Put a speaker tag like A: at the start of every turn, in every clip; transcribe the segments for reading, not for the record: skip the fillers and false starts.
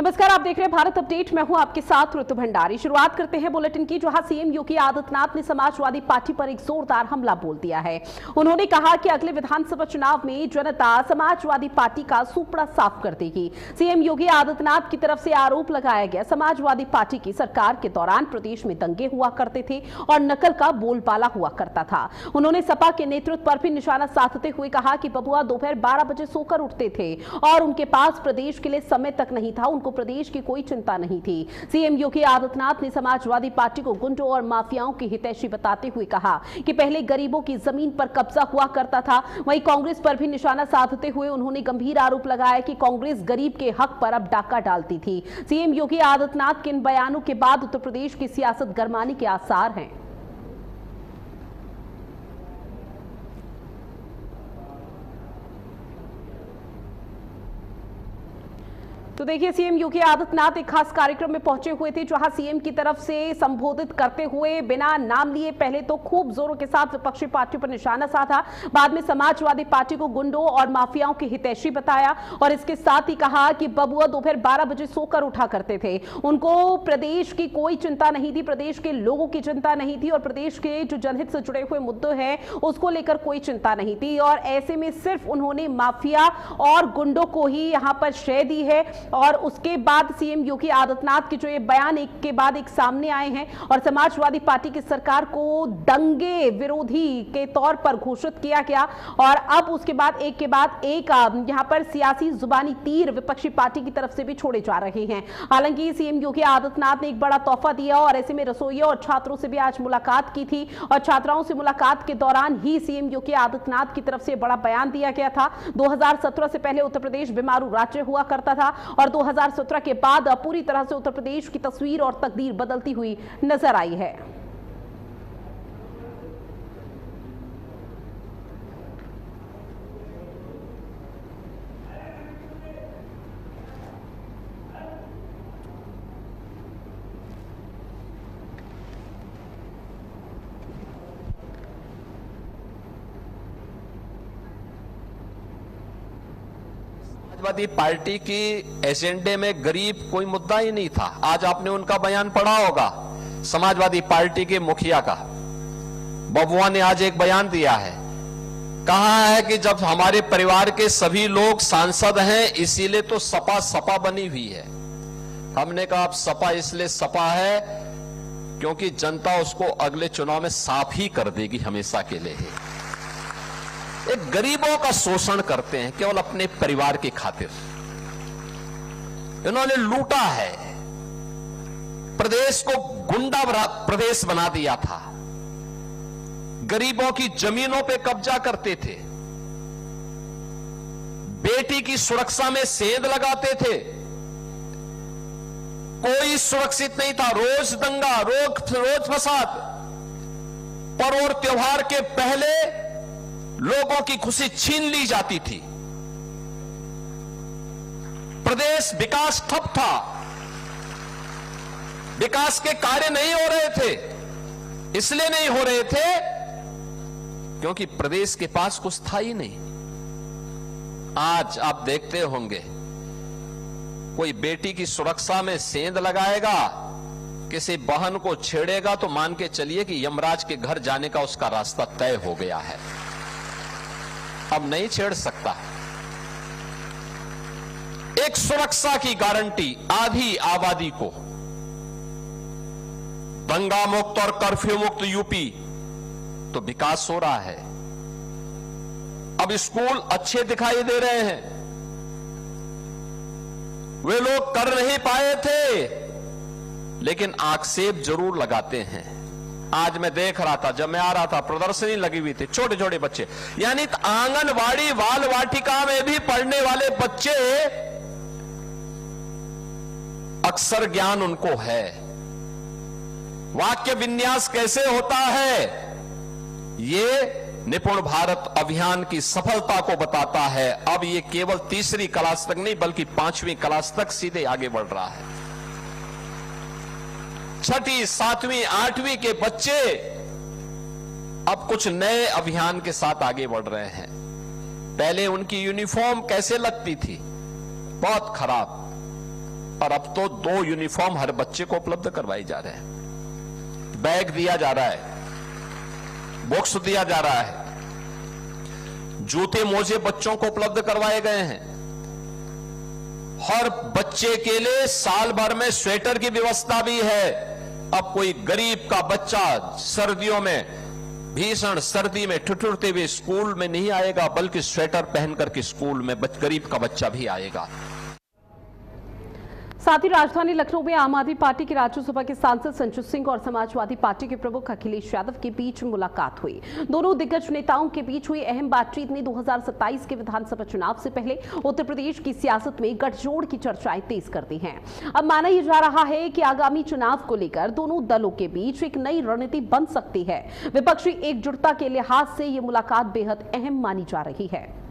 A: नमस्कार, आप देख रहे हैं भारत अपडेट। मैं हूं आपके साथ ऋतु भंडारी। शुरुआत करते हैं बुलेटिन की, जहां सीएम योगी आदित्यनाथ ने समाजवादी पार्टी पर एक जोरदार हमला बोल दिया है। उन्होंने कहा कि अगले विधानसभा चुनाव में जनता समाजवादी पार्टी का सुपड़ा साफ कर देगी। सीएम योगी आदित्यनाथ की तरफ से आरोप लगाया गया, समाजवादी पार्टी की सरकार के दौरान प्रदेश में दंगे हुआ करते थे और नकल का बोलबाला हुआ करता था। उन्होंने सपा के नेतृत्व पर भी निशाना साधते हुए कहा कि बबुआ दोपहर 12 बजे सोकर उठते थे और उनके पास प्रदेश के लिए समय तक नहीं था, उनको प्रदेश की कोई चिंता नहीं थी। सीएम योगी आदित्यनाथ ने समाजवादी पार्टी को गुंडों और माफियाओं की हितैषी बताते हुए कहा कि पहले गरीबों की जमीन पर कब्जा हुआ करता था। वहीं कांग्रेस पर भी निशाना साधते हुए उन्होंने गंभीर आरोप लगाया कि कांग्रेस गरीब के हक पर अब डाका डालती थी। सीएम योगी आदित्यनाथ के इन बयानों के बाद उत्तर प्रदेश की सियासत गरमाने के आसार हैं। तो देखिए, सीएम योगी आदित्यनाथ एक खास कार्यक्रम में पहुंचे हुए थे, जहां सीएम की तरफ से संबोधित करते हुए बिना नाम लिए पहले तो खूब जोरों के साथ विपक्षी पार्टियों पर निशाना साधा, बाद में समाजवादी पार्टी को गुंडों और माफियाओं की हितैषी बताया और इसके साथ ही कहा कि बबुआ दोपहर 12 बजे सोकर उठा करते थे, उनको प्रदेश की कोई चिंता नहीं थी, प्रदेश के लोगों की चिंता नहीं थी और प्रदेश के जो जनहित से जुड़े हुए मुद्दे हैं उसको लेकर कोई चिंता नहीं थी। और ऐसे में सिर्फ उन्होंने माफिया और गुंडों को ही यहां पर श्रेय दी है। और उसके बाद सीएम योगी आदित्यनाथ के जो ये बयान एक के बाद एक सामने आए हैं और समाजवादी पार्टी की सरकार को दंगे विरोधी के तौर पर घोषित किया गया और अब उसके बाद एक के बाद एक यहां पर सियासी जुबानी तीर विपक्षी पार्टी की तरफ से भी छोड़े जा रहे हैं। हालांकि सीएम योगी आदित्यनाथ ने एक बड़ा तोहफा दिया और ऐसे में रसोइयों और छात्रों से भी आज मुलाकात की थी और छात्राओं से मुलाकात के दौरान ही सीएम योगी आदित्यनाथ की तरफ से बड़ा बयान दिया गया था। 2017 से पहले उत्तर प्रदेश बीमारू राज्य हुआ करता था और 2017 के बाद पूरी तरह से उत्तर प्रदेश की तस्वीर और तकदीर बदलती हुई नजर आई है।
B: समाजवादी पार्टी की एजेंडे में गरीब कोई मुद्दा ही नहीं था। आज आपने उनका बयान पढ़ा होगा, समाजवादी पार्टी के मुखिया का, बबुआ ने आज एक बयान दिया है, कहा है कि जब हमारे परिवार के सभी लोग सांसद हैं इसीलिए तो सपा सपा बनी हुई है। हमने कहा अब सपा इसलिए सपा है क्योंकि जनता उसको अगले चुनाव में साफ ही कर देगी, हमेशा के लिए। एक गरीबों का शोषण करते हैं केवल अपने परिवार की खातिर। इन्होंने लूटा है, प्रदेश को गुंडा प्रदेश बना दिया था, गरीबों की जमीनों पे कब्जा करते थे, बेटी की सुरक्षा में सेंध लगाते थे, कोई सुरक्षित नहीं था, रोज दंगा, रोज फसाद। पर्व और त्योहार के पहले लोगों की खुशी छीन ली जाती थी, प्रदेश विकास ठप था, विकास के कार्य नहीं हो रहे थे। इसलिए नहीं हो रहे थे क्योंकि प्रदेश के पास कुछ था ही नहीं। आज आप देखते होंगे, कोई बेटी की सुरक्षा में सेंध लगाएगा, किसी बहन को छेड़ेगा तो मान के चलिए कि यमराज के घर जाने का उसका रास्ता तय हो गया है, अब नहीं छेड़ सकता। एक सुरक्षा की गारंटी आधी आबादी को, दंगा मुक्त और कर्फ्यू मुक्त यूपी, तो विकास हो रहा है। अब स्कूल अच्छे दिखाई दे रहे हैं, वे लोग कर नहीं पाए थे लेकिन आक्षेप जरूर लगाते हैं। आज मैं देख रहा था, जब मैं आ रहा था प्रदर्शनी लगी हुई थी, छोटे छोटे बच्चे, यानी आंगनवाड़ी बाल वाटिका में भी पढ़ने वाले बच्चे, अक्षर ज्ञान उनको है, वाक्य विन्यास कैसे होता है, ये निपुण भारत अभियान की सफलता को बताता है। अब ये केवल तीसरी क्लास तक नहीं बल्कि 5वीं क्लास तक सीधे आगे बढ़ रहा है। 6ठी, 7वीं, 8वीं के बच्चे अब कुछ नए अभियान के साथ आगे बढ़ रहे हैं। पहले उनकी यूनिफॉर्म कैसे लगती थी, बहुत खराब, और अब तो 2 यूनिफॉर्म हर बच्चे को उपलब्ध करवाई जा रहे हैं, बैग दिया जा रहा है, बुक्स दिया जा रहा है, जूते मोजे बच्चों को उपलब्ध करवाए गए हैं। हर बच्चे के लिए साल भर में स्वेटर की व्यवस्था भी है। अब कोई गरीब का बच्चा सर्दियों में, भीषण सर्दी में ठिठुरते हुए स्कूल में नहीं आएगा, बल्कि स्वेटर पहन करके स्कूल में गरीब का बच्चा भी आएगा।
A: साथ ही राजधानी लखनऊ में आम आदमी पार्टी के राज्यसभा के सांसद संजय सिंह और समाजवादी पार्टी के प्रमुख अखिलेश यादव के बीच मुलाकात हुई। दोनों दिग्गज नेताओं के बीच हुई अहम बातचीत ने 2027 के विधानसभा चुनाव से पहले उत्तर प्रदेश की सियासत में गठजोड़ की चर्चाएं तेज कर दी हैं। अब माना यह जा रहा है कि आगामी चुनाव को लेकर दोनों दलों के बीच एक नई रणनीति बन सकती है। विपक्षी एकजुटता के लिहाज से यह मुलाकात बेहद अहम मानी जा रही है।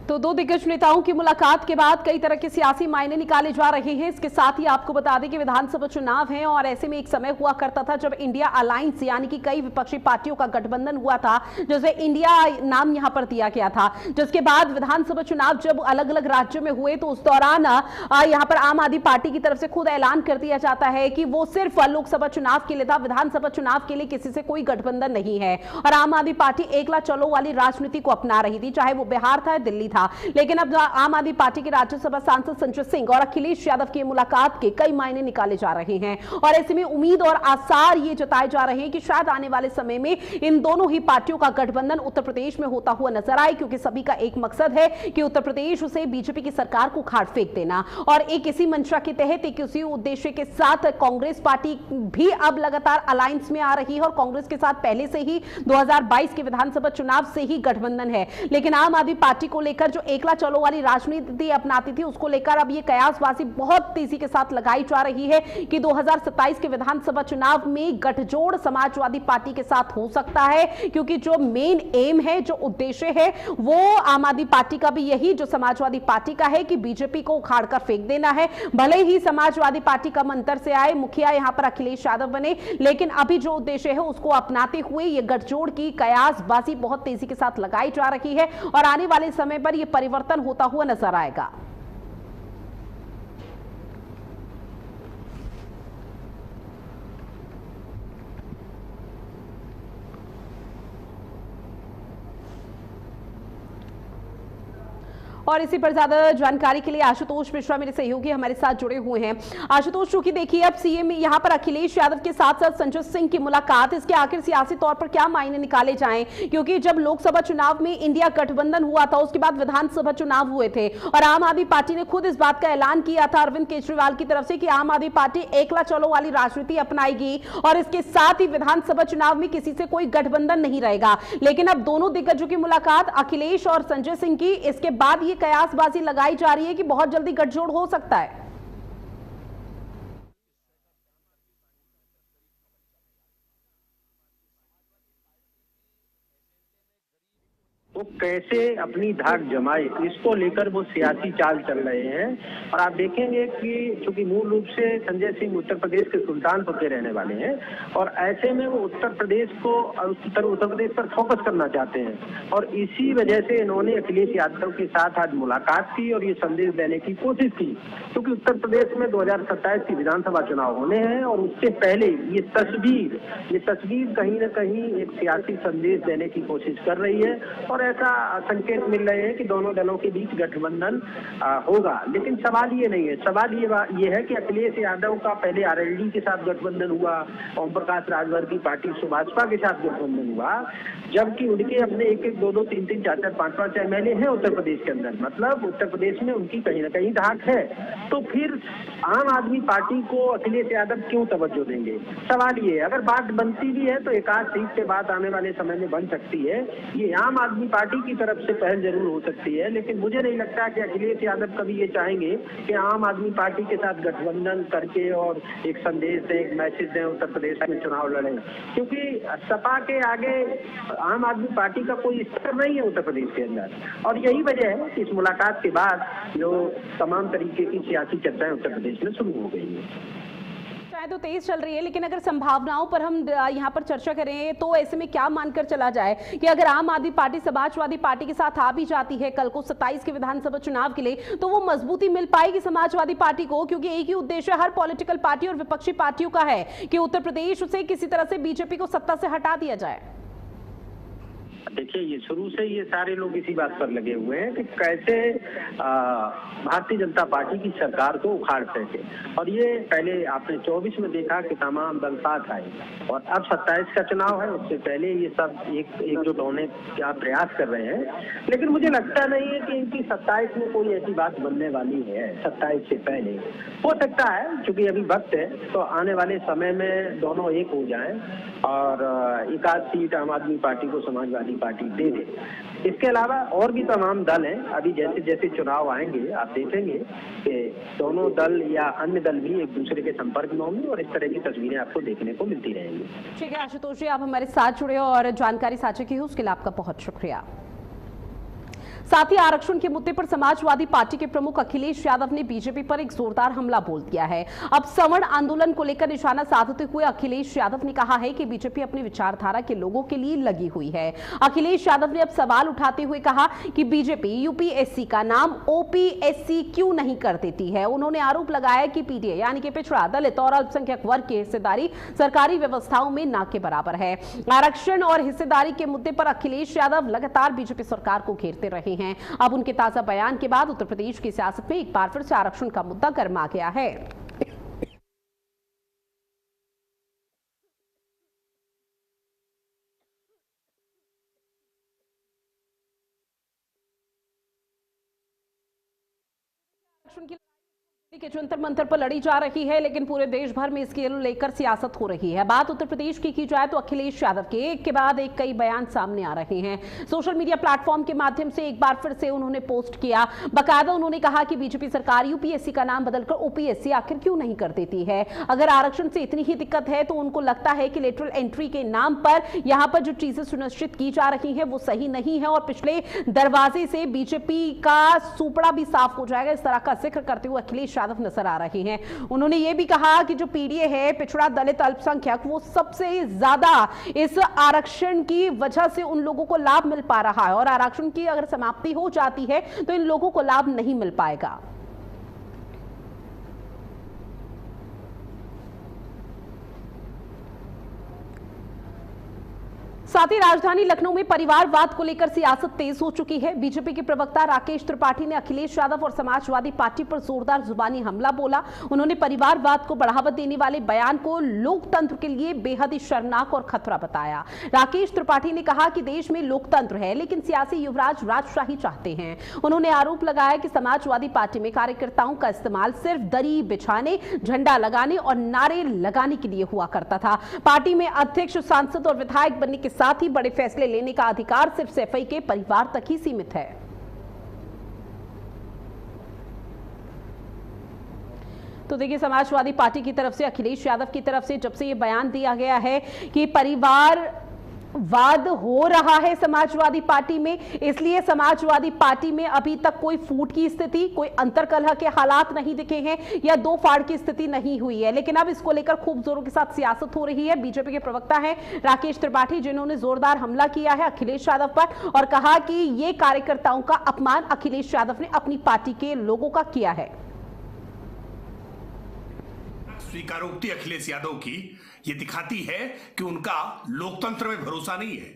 A: तो दो दिग्गज नेताओं की मुलाकात के बाद कई तरह के सियासी मायने निकाले जा रहे हैं। इसके साथ ही आपको बता दें कि विधानसभा चुनाव है और ऐसे में एक समय हुआ करता था जब इंडिया अलायंस यानी कि कई विपक्षी पार्टियों का गठबंधन हुआ था, जैसे इंडिया नाम यहां पर दिया गया था। जिसके बाद विधानसभा चुनाव जब अलग अलग राज्यों में हुए तो उस दौरान यहां पर आम आदमी पार्टी की तरफ से खुद ऐलान कर दिया जाता है कि वो सिर्फ लोकसभा चुनाव के लिए था, विधानसभा चुनाव के लिए किसी से कोई गठबंधन नहीं है। और आम आदमी पार्टी एकला चलो वाली राजनीति को अपना रही थी, चाहे वो बिहार था या दिल्ली था। लेकिन अब आम आदमी पार्टी के राज्यसभा सांसद संजय सिंह और अखिलेश यादव की मुलाकात के कई मायने निकाले जा रहे हैं और ऐसे में उम्मीद और आसार ये जताए जा रहे हैं कि शायद आने वाले समय में इन दोनों ही पार्टियों का गठबंधन उत्तर प्रदेश में होता हुआ नजर आए, क्योंकि सभी का एक मकसद है कि उत्तर प्रदेश से बीजेपी की सरकार को खाड़ फेंक देना। और एक इसी मंशा के तहत एक इसी उद्देश्य के साथ कांग्रेस पार्टी भी अब लगातार अलायंस में आ रही है और कांग्रेस के साथ पहले से ही 2022 के विधानसभा चुनाव से ही गठबंधन है। लेकिन आम आदमी पार्टी को लेकर जो एकला चलो वाली राजनीति अपनाती थी, उसको लेकर अब ये कयासबाजी बहुत तेजी के साथ लगाई जा रही है कि 2027 के विधानसभा चुनाव में गठजोड़ समाजवादी पार्टी के साथ हो सकता है, क्योंकि जो मेन एम है, जो उद्देश्य है, वो आम आदमी पार्टी का भी यही जो समाजवादी पार्टी का है कि बीजेपी को उखाड़ कर फेंक देना है। भले ही समाजवादी पार्टी का मंत्र से आए, मुखिया यहां पर अखिलेश यादव बने, लेकिन अभी जो उद्देश्य है उसको अपनाते हुए ये गठजोड़ की कयासबाजी बहुत तेजी के साथ लगाई जा रही है और आने वाले समय पर यह परिवर्तन होता हुआ नजर आएगा। और इसी पर ज्यादा जानकारी के लिए आशुतोष मिश्रा मेरे सहयोगी हमारे साथ जुड़े हुए हैं। आशुतोष, चूंकि देखिए अब सीएम यहां पर अखिलेश यादव के साथ साथ संजय सिंह की मुलाकात, इसके आखिर सियासी तौर पर क्या मायने निकाले जाएं, क्योंकि जब लोकसभा चुनाव में इंडिया गठबंधन हुआ था, उसके बाद विधानसभा चुनाव हुए थे और आम आदमी पार्टी ने खुद इस बात का ऐलान किया था अरविंद केजरीवाल की तरफ से कि आम आदमी पार्टी एकला चलो वाली राजनीति अपनाएगी और इसके साथ ही विधानसभा चुनाव में किसी से कोई गठबंधन नहीं रहेगा। लेकिन अब दोनों दिग्गजों की मुलाकात अखिलेश और संजय सिंह की, इसके बाद ये कयासबाजी लगाई जा रही है कि बहुत जल्दी गठजोड़ हो सकता है।
C: वो कैसे अपनी धाक जमाए, इसको लेकर वो सियासी चाल चल रहे हैं। और आप देखेंगे कि चूंकि मूल रूप से संजय सिंह उत्तर प्रदेश के सुल्तानपुर के रहने वाले हैं और ऐसे में वो उत्तर प्रदेश को उत्तर प्रदेश पर फोकस करना चाहते हैं और इसी वजह से इन्होंने अखिलेश यादव के साथ आज मुलाकात की और ये संदेश देने की कोशिश की, क्योंकि उत्तर प्रदेश में 2027 की विधानसभा चुनाव होने हैं और उससे पहले ये तस्वीर कहीं न कहीं एक सियासी संदेश देने की कोशिश कर रही है और ऐसा संकेत मिल रहे हैं कि दोनों दलों के बीच गठबंधन होगा। लेकिन सवाल ये नहीं है, सवाल ये है कि अखिलेश यादव का पहले आरएलडी के साथ गठबंधन हुआ, ओम प्रकाश राजभर की पार्टी सुभाषपा के साथ गठबंधन हुआ, जबकि उनके अपने 1-1, 2-2, 3-3, 4-4, 5-5 एमएलए हैं उत्तर प्रदेश के अंदर, मतलब उत्तर प्रदेश में उनकी कहीं ना कहीं धाक है। तो फिर आम आदमी पार्टी को अखिलेश यादव क्यों तवज्जो देंगे? सवाल ये है। अगर बात बनती भी है तो एक आध सीट से बात आने वाले समय में बन सकती है, ये आम आदमी पार्टी की तरफ से पहल जरूर हो सकती है, लेकिन मुझे नहीं लगता कि अखिलेश यादव कभी ये चाहेंगे कि आम आदमी पार्टी के साथ गठबंधन करके और एक संदेश दें, एक मैसेज दें, उत्तर प्रदेश में चुनाव लड़ें, क्योंकि सपा के आगे आम आदमी पार्टी का कोई स्तर नहीं है उत्तर प्रदेश के अंदर। और यही वजह है कि इस मुलाकात के बाद जो तमाम तरीके की सियासी चर्चाएं उत्तर प्रदेश में शुरू हो गई है।
A: तो तेज चल रही है, लेकिन अगर संभावनाओं पर हम यहाँ पर चर्चा करें तो ऐसे में क्या मानकर चला जाए कि अगर आम आदमी पार्टी समाजवादी पार्टी के साथ आ भी जाती है कल को 27 के विधानसभा चुनाव के लिए, तो वो मजबूती मिल पाएगी समाजवादी पार्टी को? क्योंकि एक ही उद्देश्य हर पॉलिटिकल पार्टी और विपक्षी पार्टियों का है कि उत्तर प्रदेश से किसी तरह से बीजेपी को सत्ता से हटा दिया जाए।
C: देखिए, ये शुरू से ये सारे लोग इसी बात पर लगे हुए हैं कि कैसे भारतीय जनता पार्टी की सरकार को उखाड़ सके। और ये पहले आपने 24 में देखा कि तमाम दल साथ आए, और अब 27 का चुनाव है, उससे पहले ये सब एकजुट होने का प्रयास कर रहे हैं। लेकिन मुझे लगता नहीं है कि इनकी 27 में कोई ऐसी बात बनने वाली है। 27 से पहले हो सकता है, क्योंकि अभी वक्त है, तो आने वाले समय में दोनों एक हो जाएं और एक आध सीट आम आदमी पार्टी को समाजवादी पार्टी दे दे। इसके अलावा और भी तमाम दल हैं। अभी जैसे जैसे चुनाव आएंगे आप देखेंगे कि दोनों दल या अन्य दल भी एक दूसरे के संपर्क में होंगे और इस तरह की तस्वीरें आपको देखने को मिलती रहेंगी।
A: ठीक है आशुतोष जी, आप हमारे साथ जुड़े और जानकारी साझा की है, उसके लिए आपका बहुत शुक्रिया। साथ ही आरक्षण के मुद्दे पर समाजवादी पार्टी के प्रमुख अखिलेश यादव ने बीजेपी पर एक जोरदार हमला बोल दिया है। अब सवर्ण आंदोलन को लेकर निशाना साधते हुए अखिलेश यादव ने कहा है कि बीजेपी अपनी विचारधारा के लोगों के लिए लगी हुई है। अखिलेश यादव ने अब सवाल उठाते हुए कहा कि बीजेपी यूपीएससी का नाम ओपीएससी क्यों नहीं कर देती है। उन्होंने आरोप लगाया कि पीडीए यानी कि पिछड़ा, दलित और अल्पसंख्यक वर्ग की हिस्सेदारी सरकारी व्यवस्थाओं में ना के बराबर है। आरक्षण और हिस्सेदारी के मुद्दे पर अखिलेश यादव लगातार बीजेपी सरकार को घेरते रहे हैं। अब उनके ताजा बयान के बाद उत्तर प्रदेश की सियासत में एक बार फिर से आरक्षण का मुद्दा गर्मा गया है। आरक्षण की के जंतर मंतर पर लड़ी जा रही है, लेकिन पूरे देश भर में इसके लेकर सियासत हो रही है। बात उत्तर प्रदेश की जाए तो अखिलेश यादव के एक के बाद एक कई बयान सामने आ रहे हैं। सोशल मीडिया प्लेटफॉर्म के माध्यम से एक बार फिर से उन्होंने पोस्ट किया। बाकायदा उन्होंने कहा कि बीजेपी सरकार यूपीएससी का नाम बदलकर ओपीएससी आखिर क्यों नहीं कर देती है। अगर आरक्षण से इतनी ही दिक्कत है तो उनको लगता है कि लेटरल एंट्री के नाम पर यहां पर जो चीजें सुनिश्चित की जा रही हैं वो सही नहीं है और पिछले दरवाजे से बीजेपी का सुपड़ा भी साफ हो जाएगा। इस तरह का जिक्र करते हुए अखिलेश यादव नजर आ रहे हैं। उन्होंने यह भी कहा कि जो पीडीए है, पिछड़ा, दलित, अल्पसंख्यक, वो सबसे ज्यादा इस आरक्षण की वजह से उन लोगों को लाभ मिल पा रहा है और आरक्षण की अगर समाप्ति हो जाती है तो इन लोगों को लाभ नहीं मिल पाएगा। साथ ही राजधानी लखनऊ में परिवारवाद को लेकर सियासत तेज हो चुकी है। बीजेपी के प्रवक्ता राकेश त्रिपाठी ने अखिलेश यादव और समाजवादी पार्टी पर जोरदार जुबानी हमला बोला। उन्होंने परिवारवाद को बढ़ावा देने वाले बयान को लोकतंत्र के लिए बेहद ही शर्मनाक और खतरा बताया। राकेश त्रिपाठी ने कहा कि देश में लोकतंत्र है लेकिन सियासी युवराज राजशाही चाहते हैं। उन्होंने आरोप लगाया कि समाजवादी पार्टी में कार्यकर्ताओं का इस्तेमाल सिर्फ दरी बिछाने, झंडा लगाने और नारे लगाने के लिए हुआ करता था। पार्टी में अध्यक्ष, सांसद और विधायक बनने के साथ ही बड़े फैसले लेने का अधिकार सिर्फ सैफई के परिवार तक ही सीमित है। तो देखिए, समाजवादी पार्टी की तरफ से, अखिलेश यादव की तरफ से जब से ये बयान दिया गया है कि परिवार वाद हो रहा है समाजवादी पार्टी में, इसलिए समाजवादी पार्टी में अभी तक कोई फूट की स्थिति, कोई अंतरकलह के हालात नहीं दिखे हैं या दो फाड़ की स्थिति नहीं हुई है। लेकिन अब इसको लेकर खूब जोरों के साथ सियासत हो रही है। बीजेपी के प्रवक्ता हैं राकेश त्रिपाठी, जिन्होंने जोरदार हमला किया है अखिलेश यादव पर और कहा कि ये कार्यकर्ताओं का अपमान अखिलेश यादव ने अपनी पार्टी के लोगों का किया है।
D: स्वीकारोक्ति अखिलेश यादव की ये दिखाती है कि उनका लोकतंत्र में भरोसा नहीं है।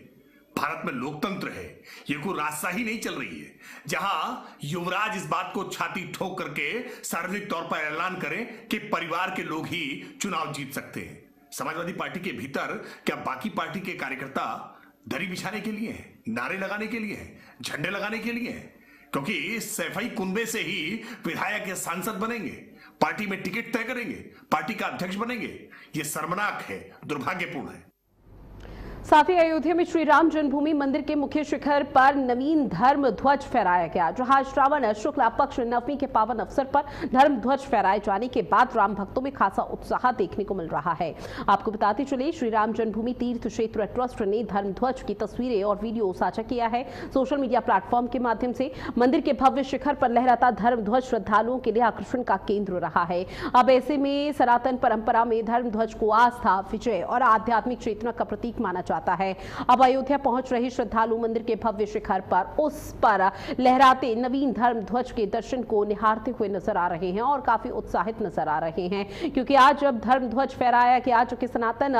D: भारत में लोकतंत्र है, ये कोई राजशाही नहीं चल रही है जहां युवराज इस बात को छाती ठोक करके सार्वजनिक तौर पर ऐलान करें कि परिवार के लोग ही चुनाव जीत सकते हैं। समाजवादी पार्टी के भीतर क्या बाकी पार्टी के कार्यकर्ता दरी बिछाने के लिए हैं, नारे लगाने के लिए हैं, झंडे लगाने के लिए हैं? क्योंकि सैफई कुनबे से ही विधायक या सांसद बनेंगे, पार्टी में टिकट तय करेंगे, पार्टी का अध्यक्ष बनेंगे। यह शर्मनाक है, दुर्भाग्यपूर्ण है।
A: साथ ही अयोध्या में श्री राम जन्मभूमि मंदिर के मुख्य शिखर पर नवीन धर्म ध्वज फहराया गया। जहां श्रावण शुक्ला पक्ष नवमी के पावन अवसर पर धर्म ध्वज फहराए जाने के बाद राम भक्तों में खासा उत्साह देखने को मिल रहा है। आपको बताते चले, श्री राम जन्मभूमि तीर्थ क्षेत्र ट्रस्ट ने धर्म ध्वज की तस्वीरें और वीडियो साझा किया है। सोशल मीडिया प्लेटफॉर्म के माध्यम से मंदिर के भव्य शिखर पर लहराता धर्म ध्वज श्रद्धालुओं के लिए आकर्षण का केंद्र रहा है। अब ऐसे में सनातन परंपरा में धर्म ध्वज को आस्था, विजय और आध्यात्मिक चेतना का प्रतीक माना जाता है। अब अयोध्या पहुंच रहे श्रद्धालु मंदिर के भव्य शिखर पर उस पर लहराते नवीन धर्म ध्वज के दर्शन को निहारते हुए नजर आ रहे हैं और काफी उत्साहित नजर आ रहे हैं, क्योंकि आज जब धर्म ध्वज फहराया गया जो कि सनातन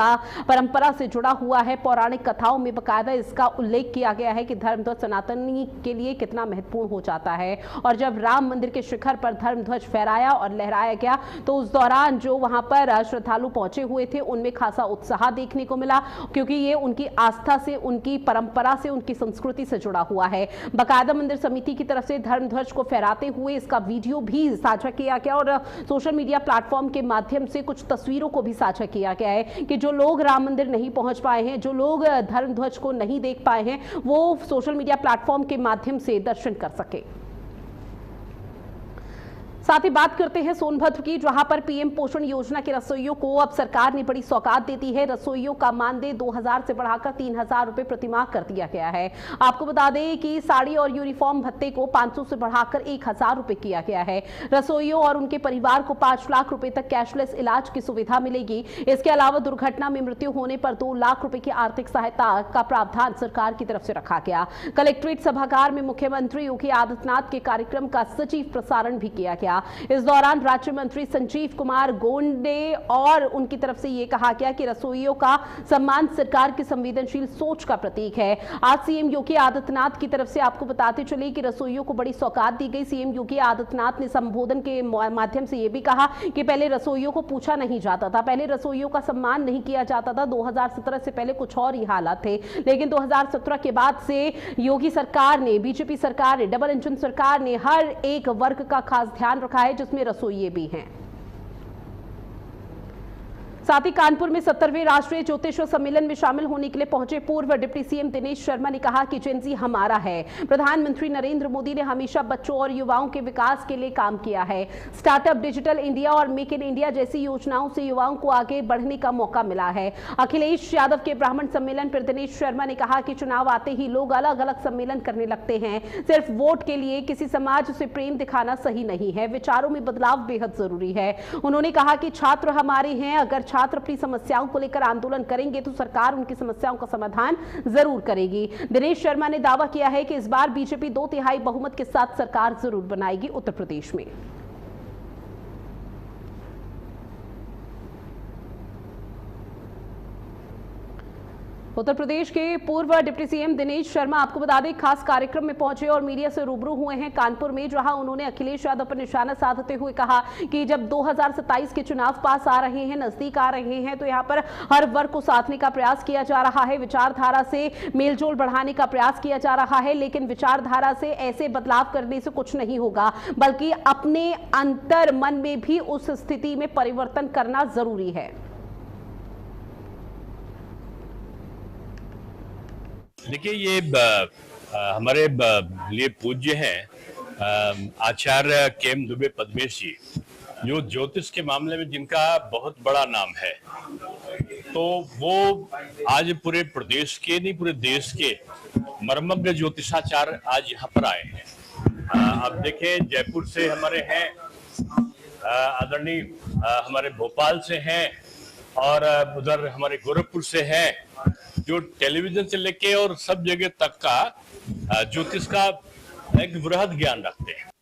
A: परंपरा से जुड़ा हुआ है। पौराणिक कथाओं में बकायदा इसका उल्लेख किया गया है कि धर्म ध्वज सनातनी के लिए कितना महत्वपूर्ण हो जाता है। और जब राम मंदिर के शिखर पर धर्म ध्वज फहराया और लहराया गया तो उस दौरान जो वहां पर श्रद्धालु पहुंचे हुए थे उनमें खासा उत्साह देखने को मिला, क्योंकि ये उनकी आस्था से, उनकी परंपरा से, उनकी संस्कृति से जुड़ा हुआ है। बकायदा मंदिर समिति की तरफ से धर्म ध्वज को फहराते हुए इसका वीडियो भी साझा किया गया और सोशल मीडिया प्लेटफॉर्म के माध्यम से कुछ तस्वीरों को भी साझा किया गया है कि जो लोग राम मंदिर नहीं पहुंच पाए हैं, जो लोग धर्म ध्वज को नहीं देख पाए हैं, वो सोशल मीडिया प्लेटफॉर्म के माध्यम से दर्शन कर सके। साथ ही बात करते हैं सोनभद्र की, जहां पर पीएम पोषण योजना के रसोइयों को अब सरकार ने बड़ी सौगात देती है। रसोइयों का मानदेय 2000 से बढ़ाकर 3000 रुपए प्रतिमाह कर दिया गया है। आपको बता दें कि साड़ी और यूनिफॉर्म भत्ते को 500 से बढ़ाकर 1000 रुपए किया गया है। रसोइयों और उनके परिवार को 5 लाख रुपए तक कैशलेस इलाज की सुविधा मिलेगी। इसके अलावा दुर्घटना में मृत्यु होने पर 2 लाख रुपए की आर्थिक सहायता का प्रावधान सरकार की तरफ से रखा गया। कलेक्ट्रेट सभागार में मुख्यमंत्री योगी आदित्यनाथ के कार्यक्रम का सजीव प्रसारण भी किया गया। इस दौरान राज्य मंत्री संजीव कुमार गोंडे और उनकी तरफ से यह कहा गया कि रसोइयों का सम्मान सरकार की संवेदनशील सोच का प्रतीक है। आज सीएम योगी आदित्यनाथ की तरफ से आपको बताते चले कि रसोइयों को बड़ी सौगात दी गई। सीएम योगी आदित्यनाथ ने संबोधन के माध्यम से यह भी कहा कि पहले रसोइयों को पूछा नहीं जाता था, पहले रसोइयों का सम्मान नहीं किया जाता था। 2017 से पहले कुछ और ही हालात थे, लेकिन 2017 के बाद से योगी सरकार ने, बीजेपी सरकार ने, डबल इंजन सरकार ने हर एक वर्ग का खास ध्यान रखा है, जिसमें रसोइये भी हैं। साथ ही कानपुर में 70वें राष्ट्रीय ज्योतिष सम्मेलन में शामिल होने के लिए पहुंचे पूर्व डिप्टी सीएम दिनेश शर्मा ने कहा कि जेन ज़ी हमारा है। प्रधानमंत्री नरेंद्र मोदी ने हमेशा बच्चों और युवाओं के विकास के लिए काम किया है। स्टार्टअप, डिजिटल इंडिया और मेक इन इंडिया जैसी योजनाओं से युवाओं को आगे बढ़ने का मौका मिला है। अखिलेश यादव के ब्राह्मण सम्मेलन पर दिनेश शर्मा ने कहा कि चुनाव आते ही लोग अलग अलग सम्मेलन करने लगते हैं। सिर्फ वोट के लिए किसी समाज से प्रेम दिखाना सही नहीं है। विचारों में बदलाव बेहद जरूरी है। उन्होंने कहा कि छात्र हमारे हैं, अगर छात्र अपनी समस्याओं को लेकर आंदोलन करेंगे तो सरकार उनकी समस्याओं का समाधान जरूर करेगी। दिनेश शर्मा ने दावा किया है कि इस बार बीजेपी 2/3 बहुमत के साथ सरकार जरूर बनाएगी उत्तर प्रदेश में। उत्तर प्रदेश के पूर्व डिप्टी सीएम दिनेश शर्मा आपको बता दें खास कार्यक्रम में पहुंचे और मीडिया से रूबरू हुए हैं कानपुर में, जहां उन्होंने अखिलेश यादव पर निशाना साधते हुए कहा कि जब 2027 के चुनाव पास आ रहे हैं, नजदीक आ रहे हैं, तो यहां पर हर वर्ग को साधने का प्रयास किया जा रहा है। विचारधारा से मेलजोल बढ़ाने का प्रयास किया जा रहा है, लेकिन विचारधारा से ऐसे बदलाव करने से कुछ नहीं होगा, बल्कि अपने अंतर मन में भी उस स्थिति में परिवर्तन करना जरूरी है।
E: देखिए, ये हमारे लिए पूज्य हैं आचार्य केएम दुबे पद्मेश जी, जो ज्योतिष के मामले में जिनका बहुत बड़ा नाम है। तो वो आज पूरे प्रदेश के नहीं, पूरे देश के मर्मज्ञ ज्योतिषाचार्य आज यहाँ पर आए हैं। आप देखें, जयपुर से हमारे हैं आदरणीय, हमारे भोपाल से हैं और उधर हमारे गोरखपुर से हैं, जो टेलीविजन से लेके और सब जगह तक का ज्योतिष का एक बृहद ज्ञान रखते हैं।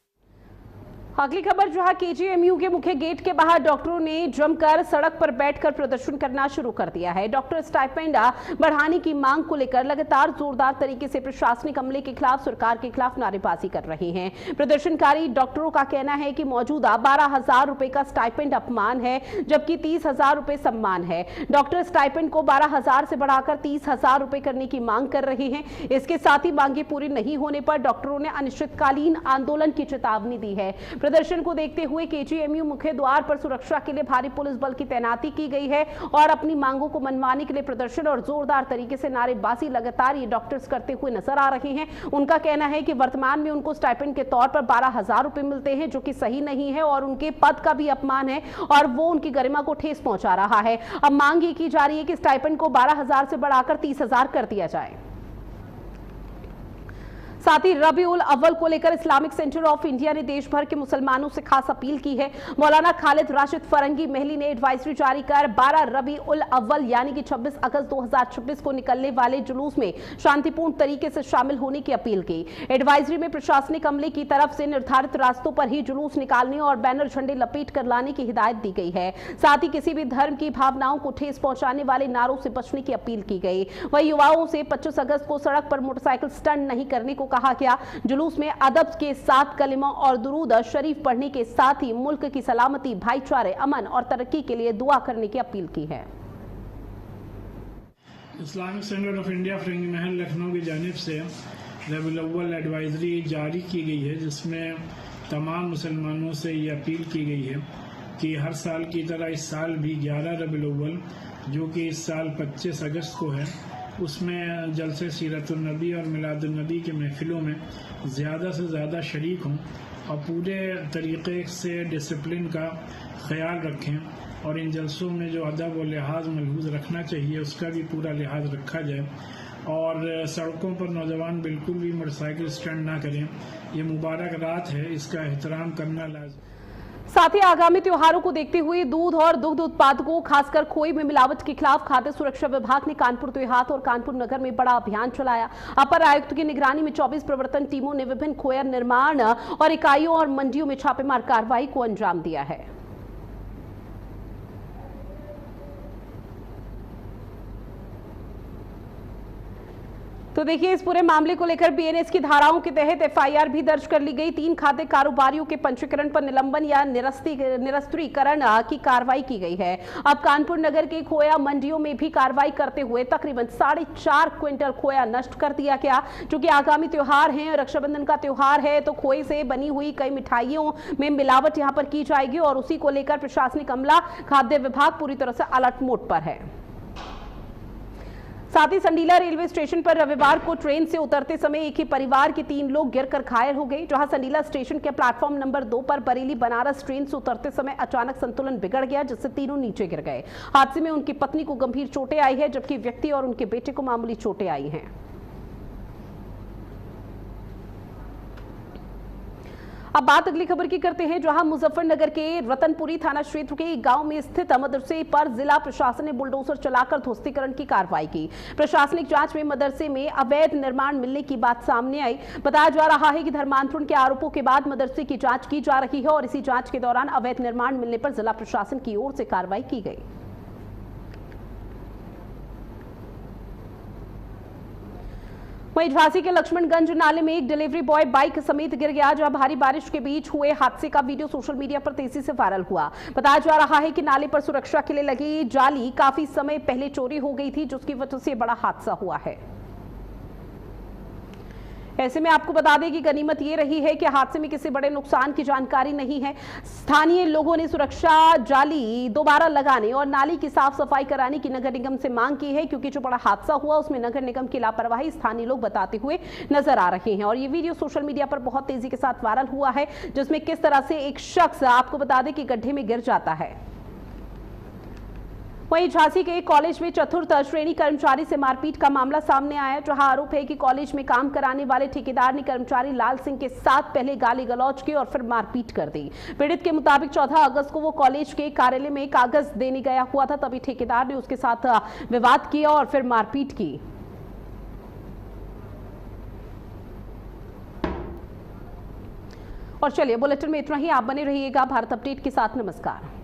A: अगली खबर, जहां केजीएमयू के मुख्य गेट के बाहर डॉक्टरों ने जमकर सड़क पर बैठकर प्रदर्शन करना शुरू कर दिया है। डॉक्टर स्टाइपेंड बढ़ाने की मांग को लेकर लगातार जोरदार तरीके से प्रशासनिक अमले के खिलाफ, सरकार के खिलाफ नारेबाजी कर रहे हैं। प्रदर्शनकारी डॉक्टरों का कहना है कि मौजूदा 12,000 रुपए का स्टाइपेंड अपमान है, जबकि 30,000 रुपए सम्मान है। डॉक्टर स्टाइपेंड को 12,000 से बढ़ाकर 30,000 रुपए करने की मांग कर रहे हैं। इसके साथ ही मांगे पूरी नहीं होने पर डॉक्टरों ने अनिश्चितकालीन आंदोलन की चेतावनी दी है। प्रदर्शन को देखते हुए केजीएमयू मुख्य द्वार पर सुरक्षा के लिए भारी पुलिस बल की तैनाती की गई है और अपनी मांगों को मनवाने के लिए प्रदर्शन और जोरदार तरीके से नारेबाजी लगातार ये डॉक्टर्स करते हुए नजर आ रहे हैं। उनका कहना है कि वर्तमान में उनको स्टाइपेंड के तौर पर 12,000 रुपए मिलते हैं, जो कि सही नहीं है और उनके पद का भी अपमान है और वो उनकी गरिमा को ठेस पहुंचा रहा है। अब मांग ये की जा रही है कि स्टाइपेंड को 12,000 से बढ़ाकर 30,000 कर दिया जाए। साथ ही रबी उल अव्वल को लेकर इस्लामिक सेंटर ऑफ इंडिया ने देश भर के मुसलमानों से खास अपील की है। मौलाना खालिद राशिद फरंगी महली ने एडवाइजरी जारी कर 12 रबी उल अव्वल यानी कि 26 अगस्त 2026 को निकलने वाले जुलूस में शांतिपूर्ण तरीके से शामिल होने की अपील की। एडवाइजरी में प्रशासनिक अमले की तरफ से निर्धारित रास्तों पर ही जुलूस निकालने और बैनर झंडे लपेट कर लाने की हिदायत दी गई है। साथ ही किसी भी धर्म की भावनाओं को ठेस पहुंचाने वाले नारों से बचने की अपील की गई। वही युवाओं से 25 अगस्त को सड़क पर मोटरसाइकिल स्टंट नहीं करने को कहा गया। जुलूस में अदब के साथ कलिमा और दुरूद शरीफ पढ़ने के साथ ही मुल्क की सलामती, भाईचारे, अमन और तरक्की के लिए दुआ करने की अपील की है।
F: Islamic centre of India Firangi Mahal Lucknow की जानिब से रबीउल अव्वल एडवाइजरी जारी की गई है, जिसमें तमाम मुसलमानों से ये अपील की गई है कि हर साल की तरह इस साल भी 11 रबीउल अव्वल, जो कि इस साल 25 अगस्त को है, उसमें जलसे सीरतुन्नबी और मिलादुन्नबी के महफिलों में ज़्यादा से ज़्यादा शरीक हों और पूरे तरीक़े से डिसिप्लिन का ख्याल रखें और इन जलसों में जो अदब और लिहाज मलहूज़ रखना चाहिए उसका भी पूरा लिहाज रखा जाए और सड़कों पर नौजवान बिल्कुल भी मोटरसाइकिल स्टंट ना करें। ये मुबारक रात है, इसका एहतराम करना लाज़िम।
A: साथ ही आगामी त्योहारों को देखते हुए दूध और दुग्ध उत्पादकों खासकर खोई में मिलावट के खिलाफ खाद्य सुरक्षा विभाग ने कानपुर देहात और कानपुर नगर में बड़ा अभियान चलाया। अपर आयुक्त की निगरानी में 24 प्रवर्तन टीमों ने विभिन्न खोया निर्माण और इकाइयों और मंडियों में छापेमार कार्रवाई को अंजाम दिया है। तो देखिए, इस पूरे मामले को लेकर बीएनएस की धाराओं के तहत एफआईआर भी दर्ज कर ली गई। 3 खाद्य कारोबारियों के पंजीकरण पर निलंबन या निरस्तीकरण की कार्रवाई की गई है। अब कानपुर नगर के खोया मंडियों में भी कार्रवाई करते हुए तकरीबन 4.5 क्विंटल खोया नष्ट कर दिया गया। जो कि आगामी त्योहार है, रक्षाबंधन का त्योहार है, तो खोए से बनी हुई कई मिठाइयों में मिलावट यहां पर की जाएगी और उसी को लेकर प्रशासनिक अमला, खाद्य विभाग पूरी तरह से अलर्ट मोड पर है। साथ ही संडीला रेलवे स्टेशन पर रविवार को ट्रेन से उतरते समय एक ही परिवार के 3 लोग गिरकर घायल हो गए। जहां संडीला स्टेशन के प्लेटफॉर्म नंबर 2 पर बरेली बनारस ट्रेन से उतरते समय अचानक संतुलन बिगड़ गया, जिससे तीनों नीचे गिर गए। हादसे में उनकी पत्नी को गंभीर चोटें आई है, जबकि व्यक्ति और उनके बेटे को मामूली चोटें आई हैं। अब बात अगली खबर की करते हैं, जहां मुजफ्फरनगर के रतनपुरी थाना क्षेत्र के गांव में स्थित मदरसे पर जिला प्रशासन ने बुलडोजर चलाकर ध्वस्तीकरण की कार्रवाई की। प्रशासनिक जांच में मदरसे में अवैध निर्माण मिलने की बात सामने आई। बताया जा रहा है कि धर्मांतरण के आरोपों के बाद मदरसे की जांच की जा रही है और इसी जांच के दौरान अवैध निर्माण मिलने पर जिला प्रशासन की ओर से कार्रवाई की गई। वहीं झांसी के लक्ष्मणगंज नाले में एक डिलीवरी बॉय बाइक समेत गिर गया, जहां भारी बारिश के बीच हुए हादसे का वीडियो सोशल मीडिया पर तेजी से वायरल हुआ। बताया जा रहा है कि नाले पर सुरक्षा के लिए लगी जाली काफी समय पहले चोरी हो गई थी, जिसकी वजह से बड़ा हादसा हुआ है। ऐसे में आपको बता दें कि गनीमत ये रही है कि हादसे में किसी बड़े नुकसान की जानकारी नहीं है। स्थानीय लोगों ने सुरक्षा जाली दोबारा लगाने और नाली की साफ सफाई कराने की नगर निगम से मांग की है, क्योंकि जो बड़ा हादसा हुआ उसमें नगर निगम की लापरवाही स्थानीय लोग बताते हुए नजर आ रहे हैं। और ये वीडियो सोशल मीडिया पर बहुत तेजी के साथ वायरल हुआ है, जिसमें किस तरह से एक शख्स, आपको बता दें कि गड्ढे में गिर जाता है। वहीं झांसी के कॉलेज में चतुर्थ श्रेणी कर्मचारी से मारपीट का मामला सामने आया, जहां आरोप है कि कॉलेज में काम कराने वाले ठेकेदार ने कर्मचारी लाल सिंह के साथ पहले गाली गलौज की और फिर मारपीट कर दी। पीड़ित के मुताबिक 14 अगस्त को वो कॉलेज के कार्यालय में कागज देने गया हुआ था, तभी ठेकेदार ने उसके साथ विवाद किया और फिर मारपीट की। और चलिए, बुलेटिन में इतना ही। आप बने रहिएगा भारत अपडेट के साथ। नमस्कार।